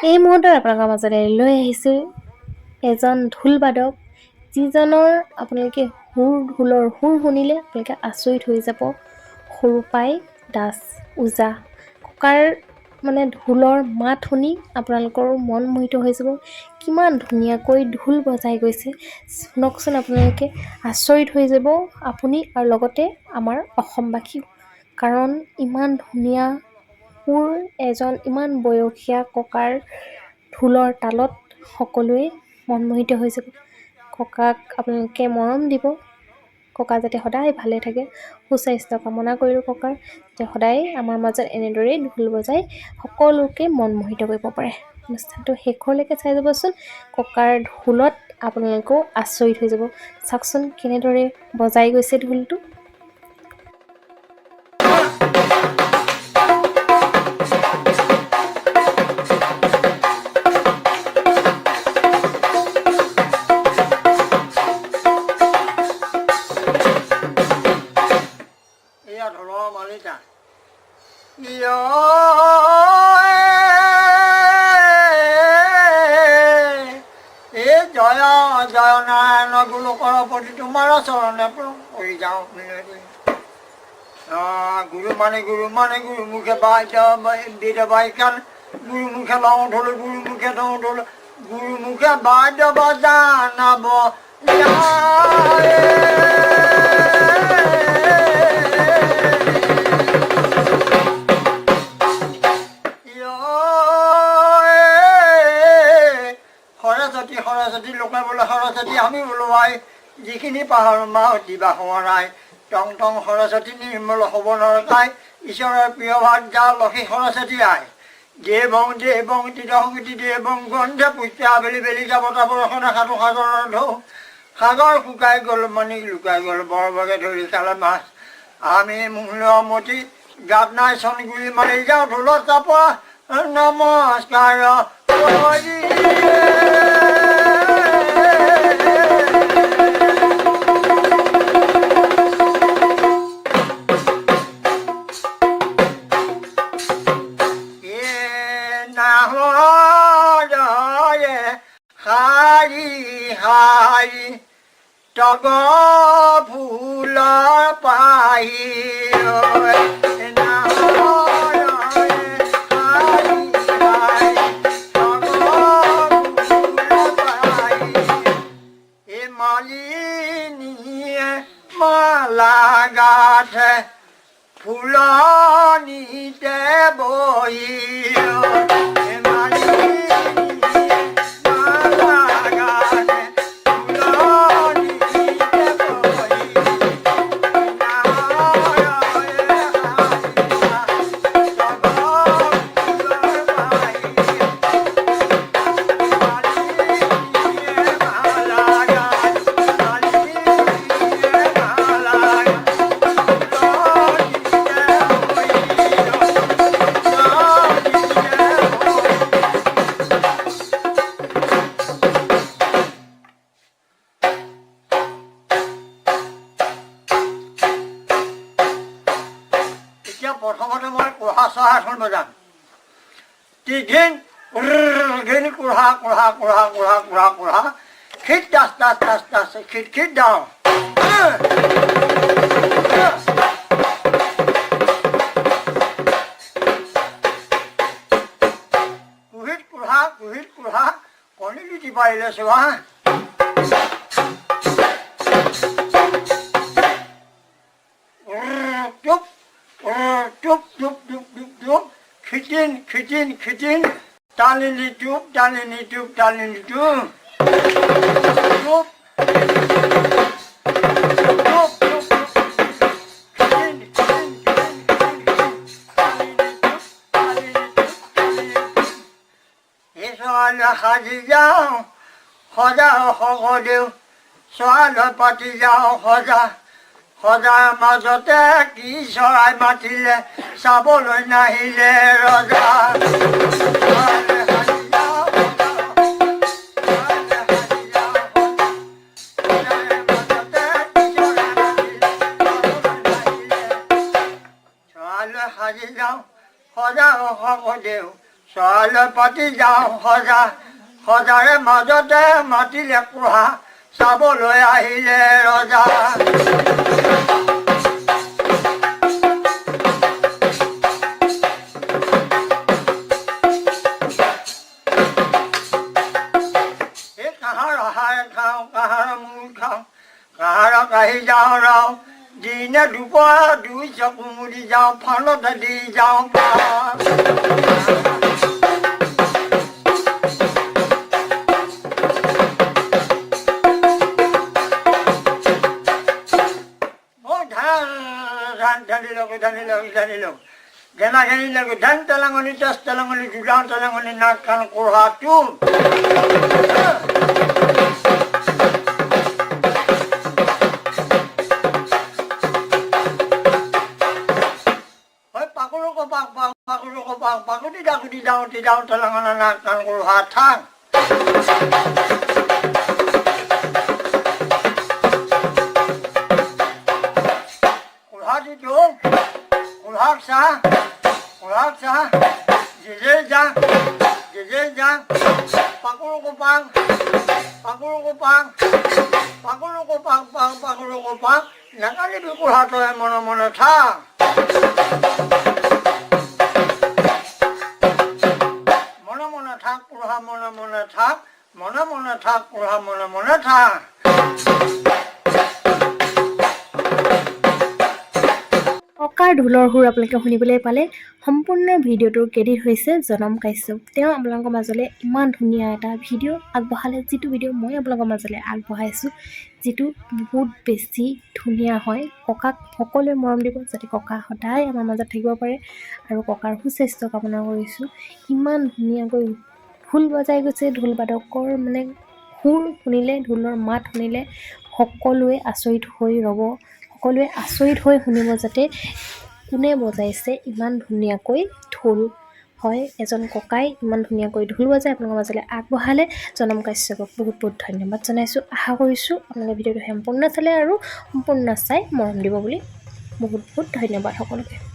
এই মুহূৰ্তত আপোনালোকৰ মাজলৈ লৈ আহিছোঁ এজন ঢোলবাদক, যিজনৰ আপোনালোকে ঢোলৰ সুৰ শুনিলে আপোনালোকে আচৰিত হৈ যাব। সৰুপাই দাস ওজা ককাৰ ঢোলৰ মাত শুনি আপোনালোকৰ মন মোহিত হৈ যাব। কিমান ধুনীয়াকৈ ঢোল বজাই গৈছে শুনকচোন, আপোনালোকে আচৰিত হৈ যাব, আপুনি আৰু লগতে আমাৰ অসমবাসীও। কাৰণ ইমান ধুনীয়া সুৰ, এজন ইমান বয়সীয়া ককাৰ ঢোলৰ তালত সকলোৱে মনমোহিত হৈ যাব। ককাক আপোনালোকে মৰম দিব। ককা যাতে সদায় ভালে থাকে, সুস্বাস্থ্য কামনা কৰিলোঁ ককাৰ, যাতে সদায় আমাৰ মাজত এনেদৰেই ঢোল বজাই সকলোকে মনমোহিত কৰিব পাৰে। অনুষ্ঠানটো শেষলৈকে চাই যাবচোন। ককাৰ ঢোলত আপোনালোকেও আচৰিত হৈ যাব। চাওকচোন কেনেদৰে বজাই গৈছে ঢোলটো। ঢোলৰ মালিকা এই জয় জয় নাৰায়ণ গোলোকৰ প্ৰতি তোমাৰ চৰণে পৰি যাওঁ। গুৰু মানে গুৰু মুখে বেদ বাইকান, গুৰু মুখে লওঁ ঢোল, গুৰু মুখে থওঁ ঢোল, গুৰু মুখে বাদ্য বজানাব। সৰস্বতী লোকে বোলে সৰস্বতী, আমি বোলো আই যিখিনি পাহাৰ মা দিবা সোঁৱৰাই। টং টং সৰস্বতী নিৰ্মল হ'ব নৰকাই, ঈশ্বৰৰ প্ৰিয় ভাত যা লক্ষী সৰস্বতী আই। দেৱং তিতংগীতি দেৱং গন্ধে পুষ্পে আবেলি বেলি যাব বৰষণে সাধু সাগৰৰ ঢৌ। সাগৰ শুকাই গ'ল মানিক লুকাই গ'ল, বৰবগে ধৰি খালে মাছ। আমি মূল্যমতী গাত নাই চন গুলি মাৰি যাওঁ ঢোলত চাপা নমস্কাৰ। হাৰি তগ ফুলৰ পাহি মালিনীয়ে মালা গাঠে ফুলনিতে বহি। প্ৰথমতে মই কোঢ়া চহাখন বজাম। টিঘিন ঘিন কোঢ়া কোঢ়া কোঢ়া কোঢ়া কোঢ়া কোঢ়া, খিট তাচ তাচ তাচ তাচ খিট খিট দাওঁ। কুহিত কোঢ়া কণী লুটি পাৰিলে চোৱা। চুপ চুপ চুপ চুপ চুপ চুপ, খিটিন খিটিন খিটিন, টালিনি চুপ টালিনি চুপ টালিনি চুপ চুপ চুপ চুপ, খিটিন খিটিন খিটিন খিটিন, টালিনি চুপ টালিনি চুপ টালিনি চুপ। এই ছোৱালী সাজি যাওঁ সজা শংকৰদেৱ, ছোৱালী পাতি যাওঁ সজা। সজাৰ মাজতে কি চৰাই মাতিলে, চাবলৈ নাহিলে ৰজা। সাজি যাওঁ সজা শংকৰদেৱ, চৰাইলৈ পাতি যাওঁ সজা সজাৰে মাজতে মাতিলে কুঢ়া চাবলৈ আহিলে ৰজা এই কাহাৰ আহাৰ খাওঁ কাহাৰ মূল খাওঁ কাহাৰক আহি যাওঁ ৰাও দিনে দুপৰা দুই চকু মুদি যাওঁ ফালতে দি যাওঁ ধান তেলাঙনি তেজ তেলাঙনি জোলাও তেলাঙনি নাক কাণ কোঢ়া তোৰ পাকুতি ডাকুতি যাওঁতে যাওঁ তেলাঙনা নাক কাণ কোঢ়া থাং কোঢ়াটিতো কোঢ়াক চাহ জেজে যা পাকুৰু কোপাং নাকালিবি কোঢ়া তই মনে মনে থাক মনে মনে থাক কোঢ়া মনে মনে থাক কোঢ়া মনে মনে থাক ককাৰ ঢোলৰ সুৰ আপোনালোকে শুনিবলৈ পালে সম্পূৰ্ণ ভিডিঅ'টোৰ ক্ৰেডিট হৈছে জনম কাশ্যপ তেওঁ আপোনালোকৰ মাজলৈ ইমান ধুনীয়া এটা ভিডিঅ' আগবঢ়ালে যিটো ভিডিঅ' মই আপোনালোকৰ মাজলৈ আগবঢ়াইছোঁ যিটো বহুত বেছি ধুনীয়া হয় ককাক সকলোৱে মৰম দিব যাতে ককা সদায় আমাৰ মাজত থাকিব পাৰে আৰু ককাৰ সুস্বাস্থ্য কামনা কৰিছোঁ ইমান ধুনীয়াকৈ ঢোল বজাই গৈছে ঢোল বাদকৰ মানে সুৰ শুনিলে ঢোলৰ মাত শুনিলে সকলোৱে আচৰিত হৈ ৰ'ব সকলোৱে আচৰিত হৈ শুনিব যাতে কোনে বজাইছে ইমান ধুনীয়াকৈ ঢোল হয় এজন ককাই ইমান ধুনীয়াকৈ ঢোল বজাই আপোনালোকৰ মাজলৈ আগবঢ়ালে জনম কাশ্যপক বহুত বহুত ধন্যবাদ জনাইছোঁ আশা কৰিছোঁ আপোনালোকে ভিডিঅ'টো সম্পূৰ্ণ চালে আৰু সম্পূৰ্ণ চাই মৰম দিব বুলি বহুত বহুত ধন্যবাদ সকলোকে